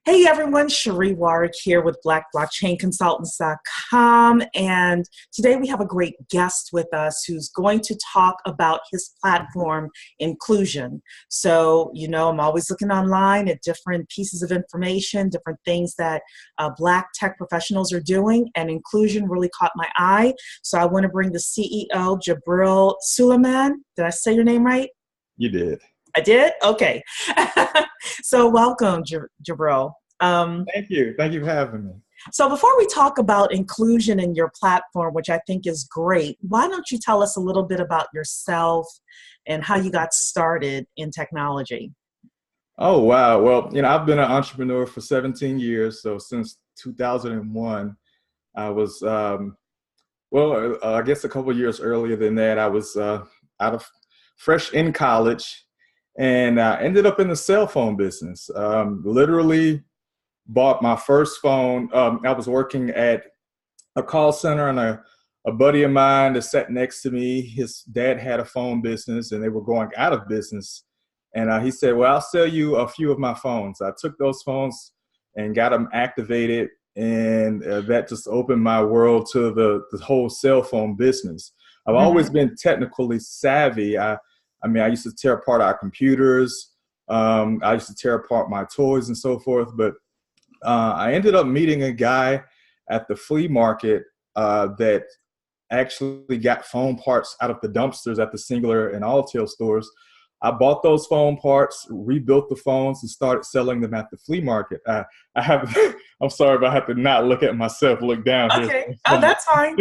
Hey everyone, Cherie Warwick here with BlackBlockchainConsultants.com, and today we have a great guest with us who's going to talk about his platform, Inclusion. So, I'm always looking online at different pieces of information, different things that Black tech professionals are doing, and Inclusion really caught my eye. So I want to bring the CEO, Jibril Sulaiman. Did I say your name right? You did. I did? Okay. So welcome, Jibril. Thank you. Thank you for having me. So before we talk about inclusion in your platform, which I think is great, why don't you tell us a little bit about yourself and how you got started in technology? Oh, wow. Well, I've been an entrepreneur for 17 years. So since 2001, I was, I guess a couple of years earlier than that, I was fresh in college. And I ended up in the cell phone business. Literally bought my first phone. I was working at a call center, and a buddy of mine that sat next to me, his dad had a phone business and they were going out of business. And he said, well, I'll sell you a few of my phones. I took those phones and got them activated. And that just opened my world to the whole cell phone business. I've always been technically savvy. I used to tear apart our computers. I used to tear apart my toys and so forth. But I ended up meeting a guy at the flea market that actually got phone parts out of the dumpsters at the Singular and Alltel stores. I bought those phone parts, rebuilt the phones, and started selling them at the flea market. I'm sorry, but I have to not look at myself, look down here. Okay, oh, that's fine.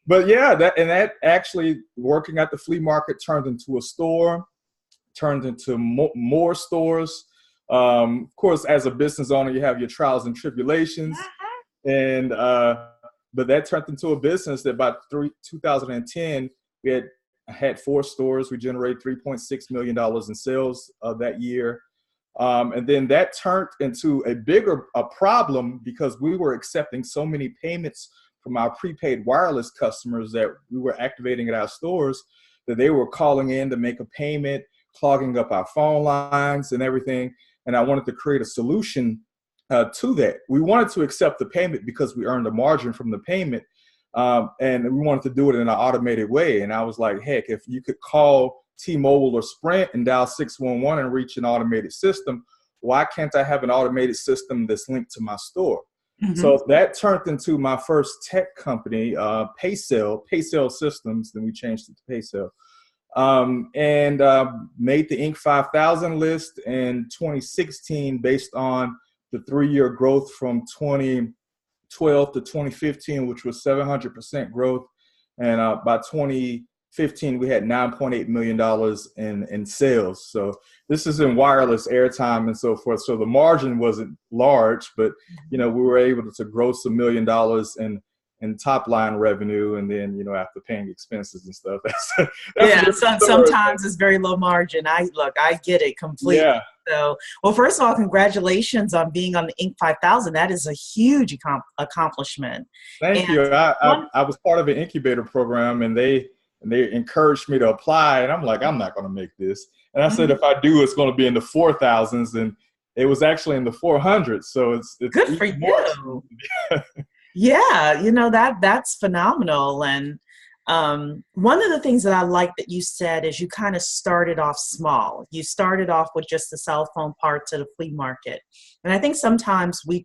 But yeah, that actually working at the flea market turned into a store, turned into more stores. Of course, as a business owner, you have your trials and tribulations, and but that turned into a business that by 2010 we had 4 stores. We generated $3.6 million in sales that year, and then that turned into a bigger problem because we were accepting so many payments from our prepaid wireless customers that we were activating at our stores, that they were calling in to make a payment, clogging up our phone lines and everything. And I wanted to create a solution to that. We wanted to accept the payment because we earned a margin from the payment. And we wanted to do it in an automated way. And I was like, heck, if you could call T-Mobile or Sprint and dial 611 and reach an automated system, why can't I have an automated system that's linked to my store? So that turned into my first tech company, PayCell Systems. Then we changed it to PayCell, and made the Inc. 5000 list in 2016 based on the 3-year growth from 2012 to 2015, which was 700% growth. And by 2015, we had $9.8 million in sales. So this is in wireless airtime and so forth. So the margin wasn't large, but we were able to gross $1 million in top line revenue, and then after paying expenses and stuff. Sometimes it's very low margin. I get it completely. Yeah. So, well, first of all, congratulations on being on the Inc. 5000. That is a huge accomplishment. Thank you. I was part of an incubator program, and they encouraged me to apply, and I'm like, I'm not going to make this. And I said, if I do, it's going to be in the 4,000s, and it was actually in the 400s. So it's good for you. Yeah, that's phenomenal. And one of the things that I like that you said is you kind of started off small. You started off with just the cell phone parts at a flea market. And I think sometimes we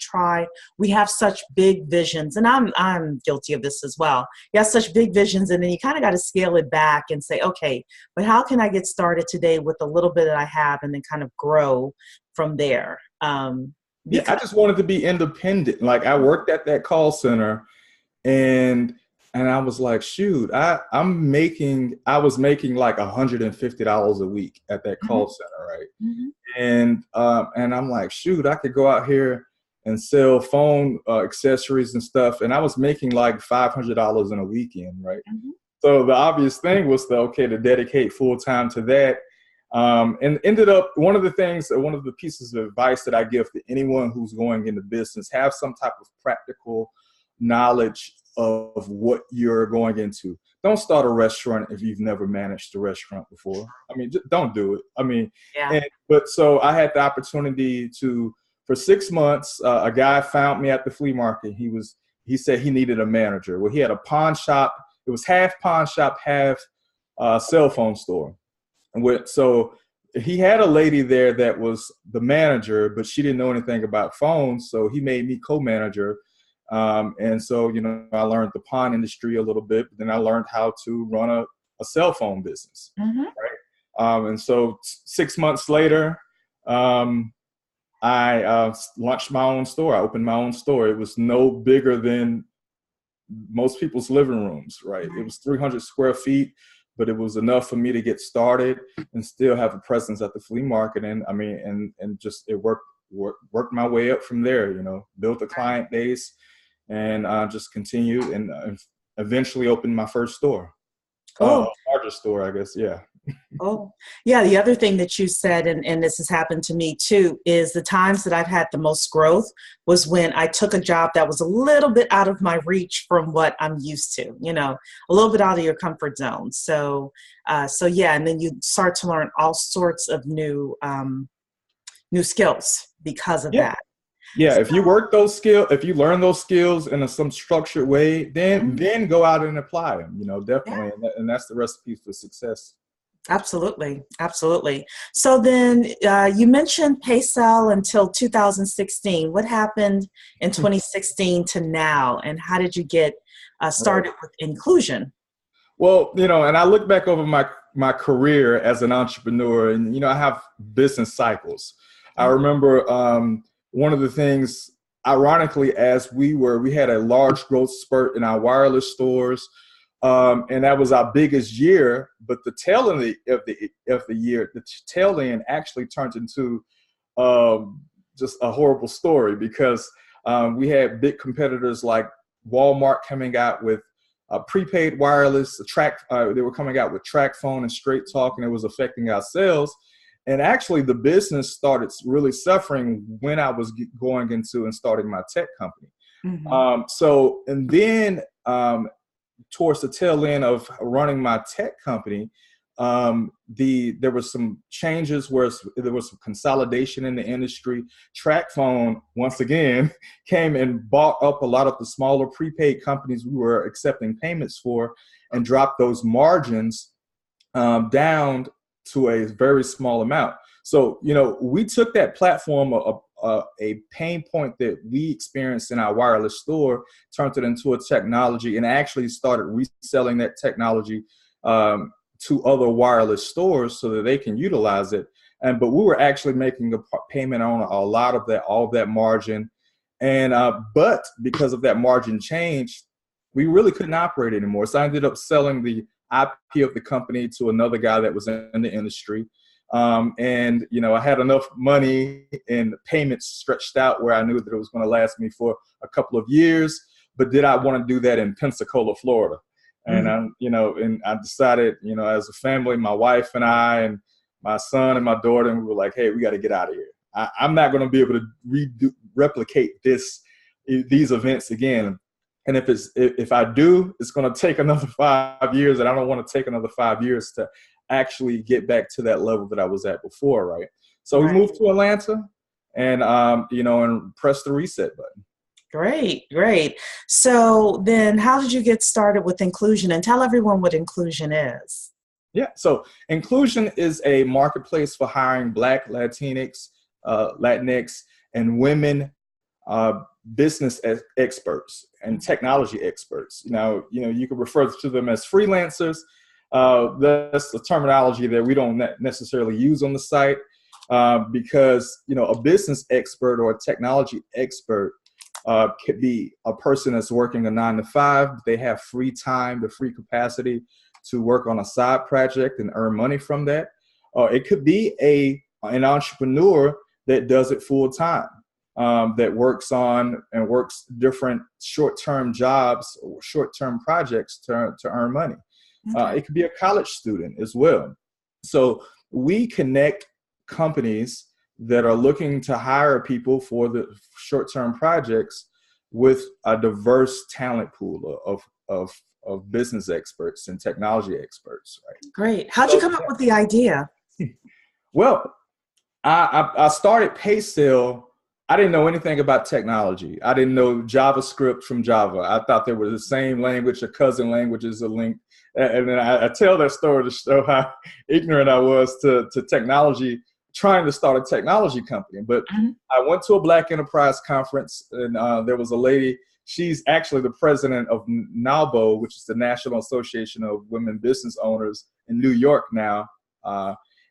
have such big visions, and I'm guilty of this as well. You have such big visions, and then you kind of got to scale it back and say, okay, but how can I get started today with a little bit that I have, and then kind of grow from there? Yeah, I just wanted to be independent. Like, I worked at that call center, and I was like, shoot, I was making like $150 a week at that call center, right? And I'm like, shoot, I could go out here and sell phone accessories and stuff, and I was making like $500 in a weekend, right? So the obvious thing was to dedicate full time to that. And ended up, one of the pieces of advice that I give to anyone who's going into business, have some type of practical knowledge of what you're going into. don't start a restaurant if you've never managed a restaurant before. I mean, just don't do it. I mean, Yeah. but so I had the opportunity to, for 6 months, a guy found me at the flea market. He said he needed a manager. Well, he had a pawn shop. It was half pawn shop, half cell phone store. So he had a lady there that was the manager, but she didn't know anything about phones. So he made me co-manager. And so, I learned the pawn industry a little bit, but then I learned how to run a cell phone business. Mm-hmm. Right. And so 6 months later, I launched my own store. I opened my own store. It was no bigger than most people's living rooms, right? It was 300 square feet, but it was enough for me to get started and still have a presence at the flea market. And I mean, and just it worked my way up from there, built a client base, and just continued and eventually opened my first store. Cool. Largest store, I guess. Yeah. Oh, yeah. The other thing that you said, and this has happened to me too, is the times that I've had the most growth was when I took a job that was a little bit out of my reach from what I'm used to, a little bit out of your comfort zone. So yeah. And then you start to learn all sorts of new skills because of that. Yeah, if you work those skills, if you learn those skills in some structured way, then go out and apply them, definitely. Yeah. And that's the recipe for success. Absolutely. Absolutely. So then you mentioned PaySell until 2016. What happened in 2016 to now, and how did you get started with inclusion? Well, and I look back over my career as an entrepreneur, and, I have business cycles. I remember one of the things, ironically, as we had a large growth spurt in our wireless stores, and that was our biggest year. But the tail end of the year, the tail end actually turned into just a horrible story, because we had big competitors like Walmart coming out with prepaid wireless. They were coming out with track phone and straight talk, and it was affecting our sales. And actually, the business started really suffering when I was going into and starting my tech company. Mm-hmm. And then towards the tail end of running my tech company, there were some changes where there was some consolidation in the industry. Track phone, once again, came and bought up a lot of the smaller prepaid companies we were accepting payments for, and dropped those margins down to a very small amount. So, we took that platform, a pain point that we experienced in our wireless store, turned it into a technology, and actually started reselling that technology to other wireless stores so that they can utilize it. But we were actually making a payment on a lot of that, all of that margin. And but because of that margin change, we really couldn't operate anymore. So I ended up selling the IP of the company to another guy that was in the industry. And, I had enough money and payments stretched out where I knew that it was going to last me for a couple of years. But did I want to do that in Pensacola, Florida? And, and I decided, as a family, my wife and I and my son and my daughter, and we were like, hey, we got to get out of here. I'm not going to be able to replicate these events again. And if I do, it's going to take another 5 years, and I don't want to take another 5 years to actually get back to that level that I was at before, right? So we moved to Atlanta, and and pressed the reset button. Great. So then how did you get started with inclusion? And tell everyone what inclusion is. Yeah, so inclusion is a marketplace for hiring Black, Latinx, and women business experts and technology experts. You can refer to them as freelancers. That's the terminology that we don't necessarily use on the site, because a business expert or a technology expert could be a person that's working a 9-to-5. But they have free time, the free capacity to work on a side project and earn money from that. It could be an entrepreneur that does it full time. That works different short-term jobs or short-term projects to earn money. Okay. It could be a college student as well. So we connect companies that are looking to hire people for the short-term projects with a diverse talent pool of of business experts and technology experts, right? Great. How'd you come up with the idea? Well, I started PaySale. I didn't know anything about technology. I didn't know JavaScript from Java. I thought they were the same language, or cousin languages are linked. And then I tell that story to show how ignorant I was to technology, trying to start a technology company. But I went to a Black Enterprise conference, and there was a lady. She's actually the president of NAWBO, which is the National Association of Women Business Owners in New York now.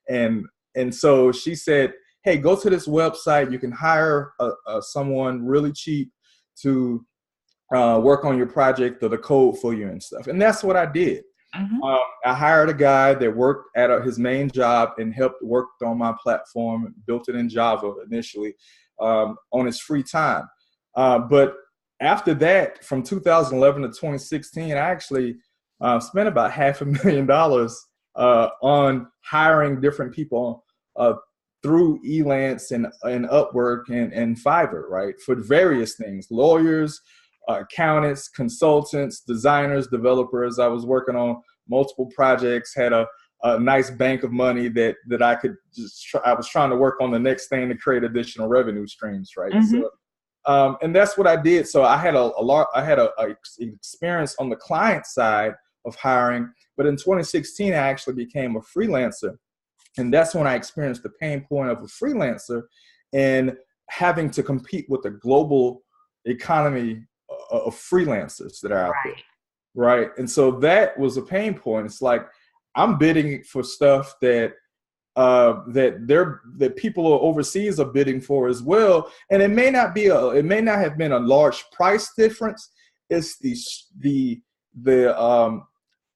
And so she said, hey, go to this website. You can hire someone really cheap to work on your project or the code for you and stuff. And that's what I did. I hired a guy that worked at his main job and helped work on my platform, built it in Java initially on his free time. But after that, from 2011 to 2016, I actually spent about $500,000 on hiring different people through Elance and Upwork and Fiverr, right? For various things, lawyers, accountants, consultants, designers, developers. I was working on multiple projects, had a nice bank of money that I could I was trying to work on the next thing to create additional revenue streams, right? So, and that's what I did. So I had a experience on the client side of hiring, but in 2016, I actually became a freelancer. And that's when I experienced the pain point of a freelancer and having to compete with the global economy of freelancers that are out there, right? And so that was a pain point. It's like I'm bidding for stuff that that people overseas are bidding for as well, and it may not have been a large price difference. It's the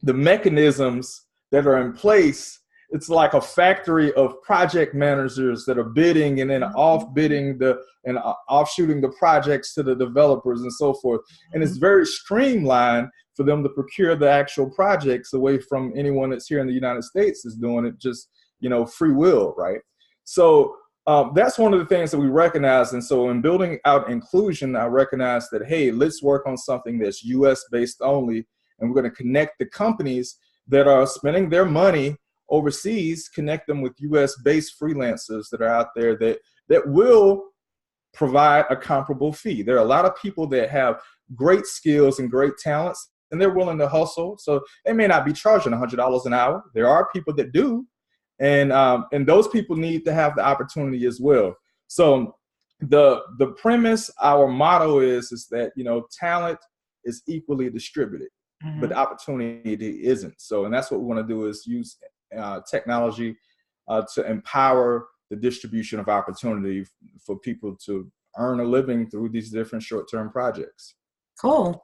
mechanisms that are in place. It's like a factory of project managers that are bidding and then offshooting the projects to the developers and so forth. And it's very streamlined for them to procure the actual projects away from anyone that's here in the United States is doing it just, free will, right? So that's one of the things that we recognize. And so in building out inclusion, I recognize that, hey, let's work on something that's US based only. And we're going to connect the companies that are spending their money overseas, connect them with US-based freelancers that are out there that will provide a comparable fee. There are a lot of people that have great skills and great talents, and they're willing to hustle. So they may not be charging $100 an hour. There are people that do, and those people need to have the opportunity as well. So the premise, our motto is that talent is equally distributed, but the opportunity isn't. So, and that's what we want to do is use technology to empower the distribution of opportunity for people to earn a living through these different short-term projects. Cool.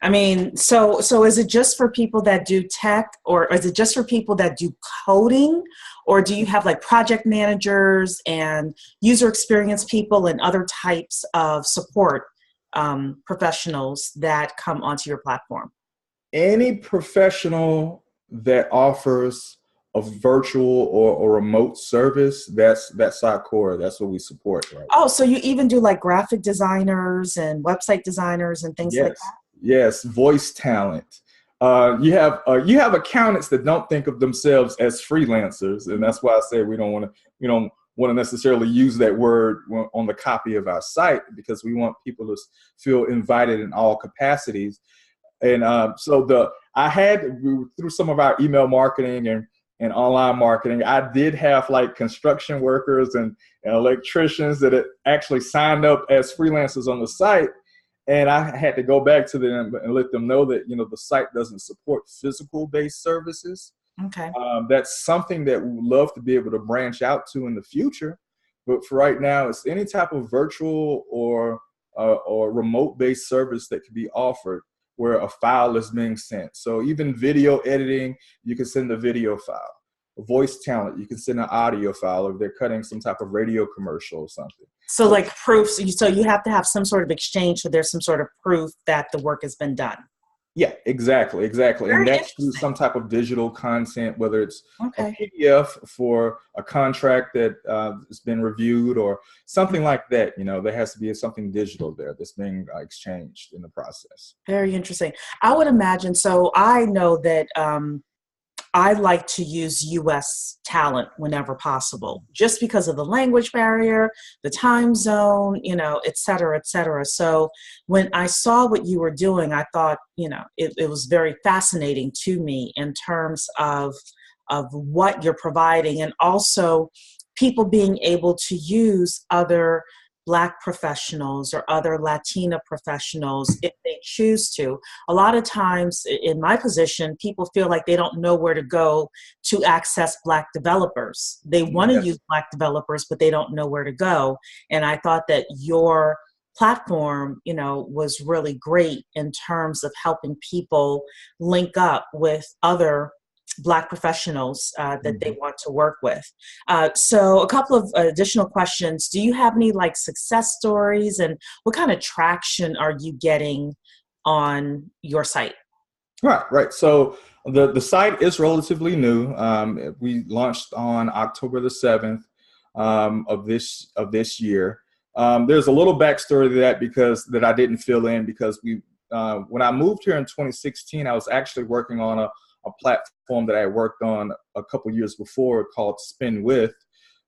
I mean, so is it just for people that do tech, or is it just for people that do coding, or do you have like project managers and user experience people and other types of support professionals that come onto your platform? Any professional that offers a virtual or remote service, that's our core. That's what we support, right? Oh, so you even do like graphic designers and website designers and things like that? Yes, voice talent. You have accountants that don't think of themselves as freelancers, and that's why I say we don't want to necessarily use that word on the copy of our site, because we want people to feel invited in all capacities. And through some of our email marketing and online marketing, I did have like construction workers and electricians that had actually signed up as freelancers on the site. And I had to go back to them and let them know that, the site doesn't support physical based services. Okay. That's something that we would love to be able to branch out to in the future. But for right now, it's any type of virtual or remote based service that can be offered where a file is being sent. So even video editing, you can send a video file. Voice talent, you can send an audio file if they're cutting some type of radio commercial or something. So like proofs, so you have to have some sort of exchange, so there's some sort of proof that the work has been done. Yeah, exactly. And Very that's through interesting. some type of digital content, whether it's a Okay. PDF for a contract that has been reviewed or something like that. There has to be something digital there that's being exchanged in the process. Very interesting. I would imagine. So I know that I like to use US talent whenever possible, just because of the language barrier, the time zone, et cetera, et cetera. So when I saw what you were doing, I thought, it was very fascinating to me in terms of what you're providing, and also people being able to use other Black professionals or other Latina professionals if they choose to. A lot of times in my position, people feel like they don't know where to go to access Black developers. They want to use Yes. Black developers, but they don't know where to go. And I thought that your platform, was really great in terms of helping people link up with other Black professionals that they Mhm. want to work with. So a couple of additional questions. Do you have any like success stories, and what kind of traction are you getting on your site? Right. So the site is relatively new. We launched on October the 7th of this year. There's a little backstory to that because that I didn't fill in because when I moved here in 2016, I was actually working on a platform that I worked on a couple years before called Spin With,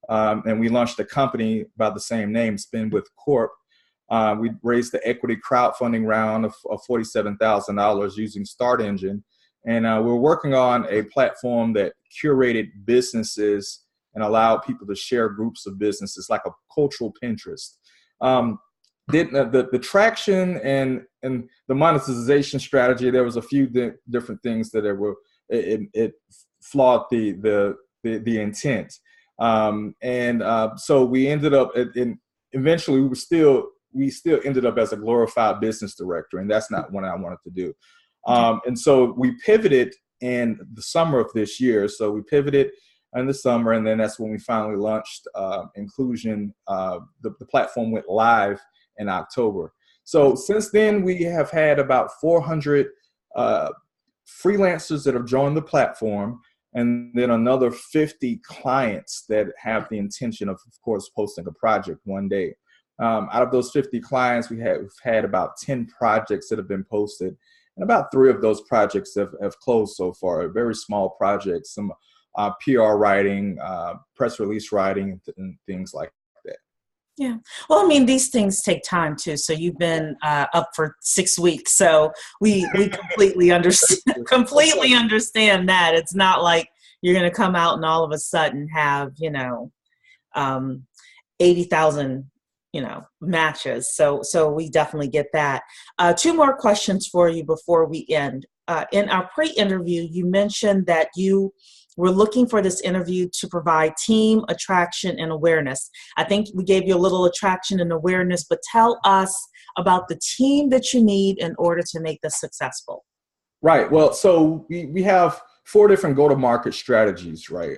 and we launched a company by the same name, Spin With Corp. We raised the equity crowdfunding round of $47,000 using Start Engine. And we're working on a platform that curated businesses and allowed people to share groups of businesses like a cultural Pinterest. The traction and the monetization strategy, there was a few different things that it flawed the intent. So we ended up eventually we still ended up as a glorified business director, and that's not what I wanted to do. Okay. And so we pivoted in the summer of this year. So we pivoted in the summer, and then that's when we finally launched Inclusion. The platform went live in October. So since then, we have had about 400 freelancers that have joined the platform, and then another 50 clients that have the intention of course, posting a project one day. Out of those 50 clients, we've had about 10 projects that have been posted, and about 3 of those projects have closed so far. Very small projects, some PR writing, press release writing, and things like that. Yeah. Well, I mean, these things take time too. So you've been up for 6 weeks. So we completely understand completely understand that. It's not like you're going to come out and all of a sudden have, 80,000, matches. So we definitely get that. 2 more questions for you before we end. In our pre-interview, you mentioned that you were looking for this interview to provide team attraction and awareness. I think we gave you a little attraction and awareness, but tell us about the team that you need in order to make this successful. Right. Well, so we have 4 different go-to-market strategies, right?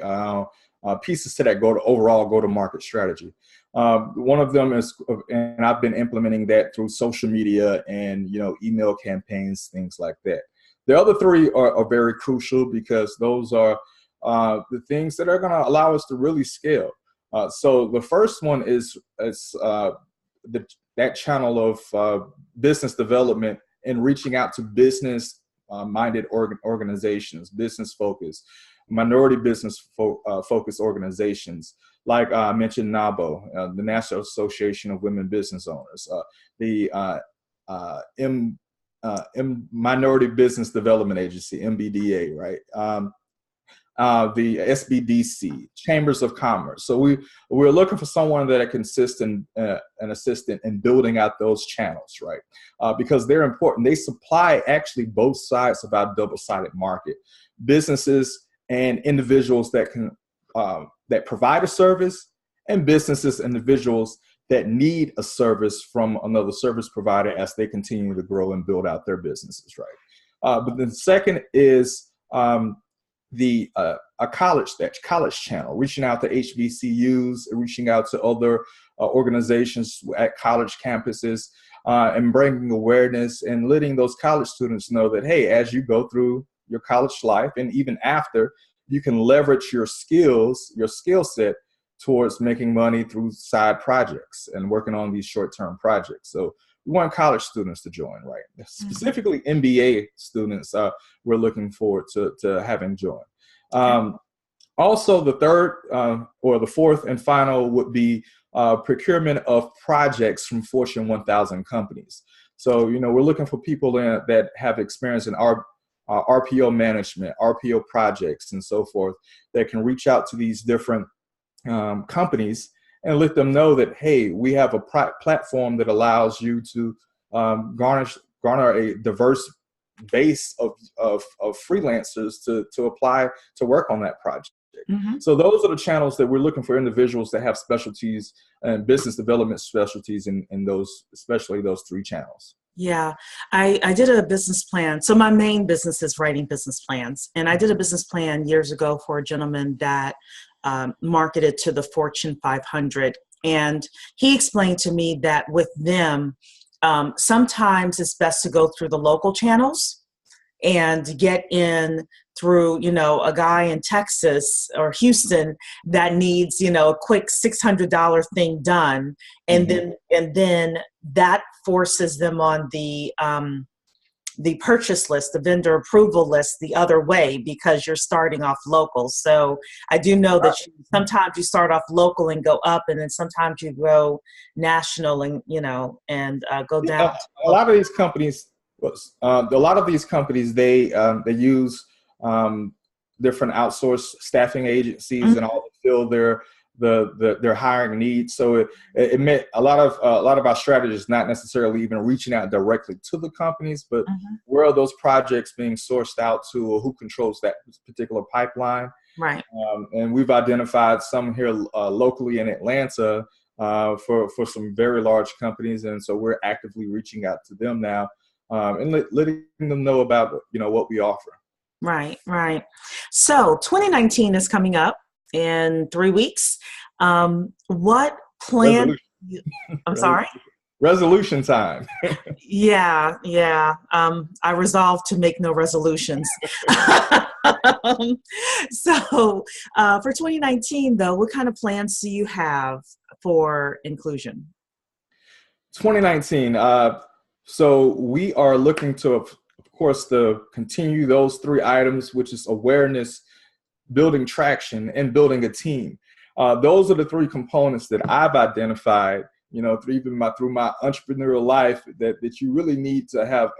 Pieces to that overall go-to-market strategy. One of them is, and I've been implementing that through social media and email campaigns, things like that. The other 3 are very crucial because those are the things that are going to allow us to really scale. So the first one is that channel of business development and reaching out to business-minded organizations, business focused, minority business focused organizations. Like I mentioned, NABO, the National Association of Women Business Owners, the Minority Business Development Agency, MBDA, right? The SBDC, Chambers of Commerce. So we're looking for someone that can assist an assistant in building out those channels, right? Because they're important. They supply actually both sides of our double-sided market. Businesses and individuals that can that provide a service, and businesses, individuals that need a service from another service provider as they continue to grow and build out their businesses, right? But the second is the college channel, reaching out to HBCUs, reaching out to other organizations at college campuses, and bringing awareness and letting those college students know that, hey, as you go through your college life and even after, you can leverage your skills, your skill set towards making money through side projects and working on these short-term projects. So we want college students to join, right? Specifically MBA students, we're looking forward to having join. Also, the third or the fourth and final would be procurement of projects from Fortune 1000 companies. So, we're looking for people that have experience in RPO management, RPO projects, and so forth, that can reach out to these different companies and let them know that, hey, we have a platform that allows you to garner a diverse base of freelancers to apply to work on that project. So those are the channels that we're looking for individuals that have specialties and business development specialties in those, especially those three channels. Yeah, I did a business plan. So my main business is writing business plans. And I did a business plan years ago for a gentleman that marketed to the Fortune 500. And he explained to me that with them, sometimes it's best to go through the local channels and get in through, a guy in Texas or Houston that needs, a quick $600 thing done. And then that forces them on the purchase list, the vendor approval list the other way, because you're starting off local. So I do know that sometimes you start off local and go up, and then sometimes you go national and, go down. A lot of these companies, they use different outsourced staffing agencies and all to fill their hiring needs. So it meant a lot of our strategy is not necessarily even reaching out directly to the companies, but where are those projects being sourced out to, or who controls that particular pipeline? Right. And we've identified some here locally in Atlanta for some very large companies, and so we're actively reaching out to them now and letting them know about what we offer. Right. So 2019 is coming up in 3 weeks. What plan? I'm sorry? Resolution time. Yeah. I resolved to make no resolutions. So for 2019, though, what kind of plans do you have for inclusion? 2019. So we are looking to, of course, to continue those three items, which is awareness, building traction, and building a team. Those are the three components that I've identified, through my entrepreneurial life that you really need to have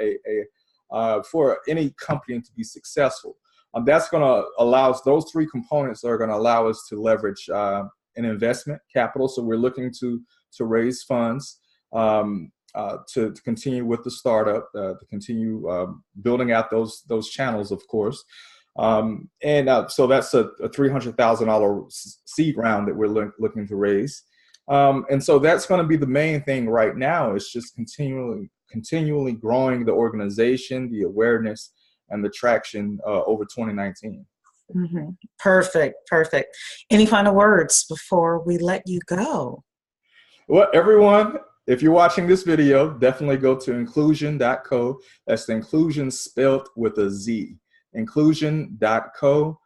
for any company to be successful. That's going to allow us, those three components are going to allow us to leverage an investment capital. So we're looking to raise funds to continue with the startup, to continue building out those channels, of course. So that's a $300,000 seed round that we're looking to raise. And so that's going to be the main thing right now, is just continually growing the organization, the awareness, and the traction over 2019. Perfect. Any final words before we let you go? Well, everyone, if you're watching this video, definitely go to inclusion.co. That's the inclusion spelled with a Z. Inclusion.co.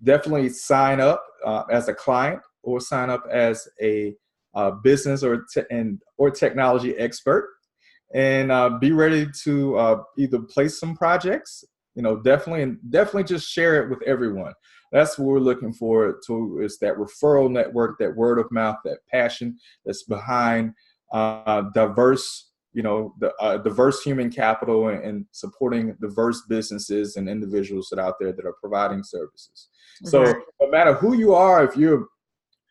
Definitely sign up as a client, or sign up as a business or technology expert, and be ready to either place some projects. Definitely just share it with everyone. That's what we're looking for, is that referral network, that word of mouth, that passion that's behind diverse human capital, and supporting diverse businesses and individuals that are out there that are providing services. So no matter who you are, if you're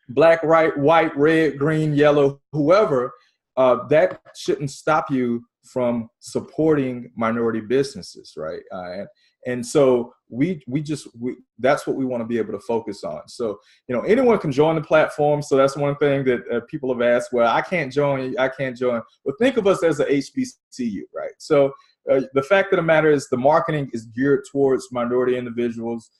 black, white, red, green, yellow, whoever, that shouldn't stop you from supporting minority businesses, right? And so that's what we want to be able to focus on. So, anyone can join the platform. So that's one thing that people have asked. Well, I can't join. Well, think of us as a HBCU, right? So the fact of the matter is, the marketing is geared towards minority individuals,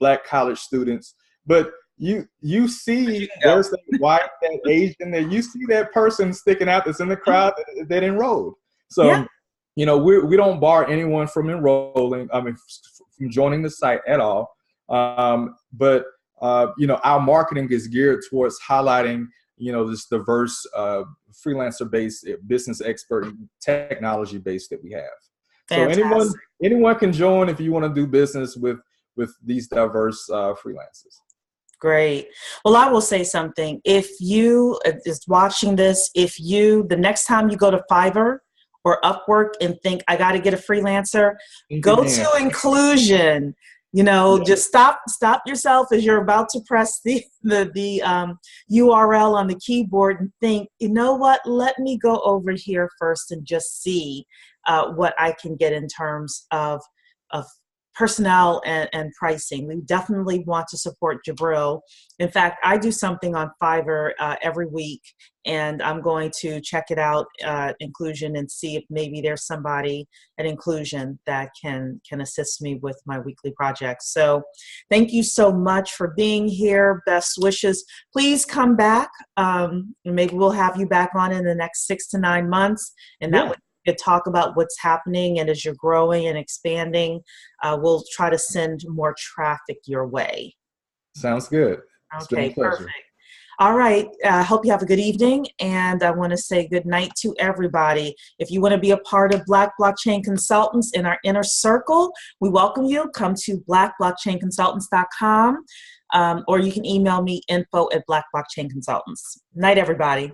Black college students, but you see there's that white, that Asian, that you see that person sticking out that's in the crowd that enrolled. So, Yeah. you know, we don't bar anyone from enrolling, I mean, from joining the site at all. But you know, our marketing is geared towards highlighting, you know, this diverse freelancer-based, business expert, technology base that we have. Fantastic. So anyone can join if you want to do business with these diverse freelancers. Great. Well, I will say something. If you is watching this, the next time you go to Fiverr or Upwork and think, I got to get a freelancer, go to inclusion. You know, just stop yourself as you're about to press the URL on the keyboard and think, you know what, let me go over here first and just see what I can get in terms of personnel and pricing. We definitely want to support Jibril. In fact, I do something on Fiverr every week, and I'm going to check it out, Inclusion, and see if maybe there's somebody at Inclusion that can assist me with my weekly projects. So thank you so much for being here. Best wishes. Please come back. Maybe we'll have you back on in the next 6 to 9 months, and that would talk about what's happening, and as you're growing and expanding, we'll try to send more traffic your way. Sounds good. Okay, perfect. All right. I hope you have a good evening, and I want to say good night to everybody. If you want to be a part of Black Blockchain Consultants in our inner circle, we welcome you. Come to blackblockchainconsultants.com, or you can email me info@blackblockchainconsultants. Night, everybody.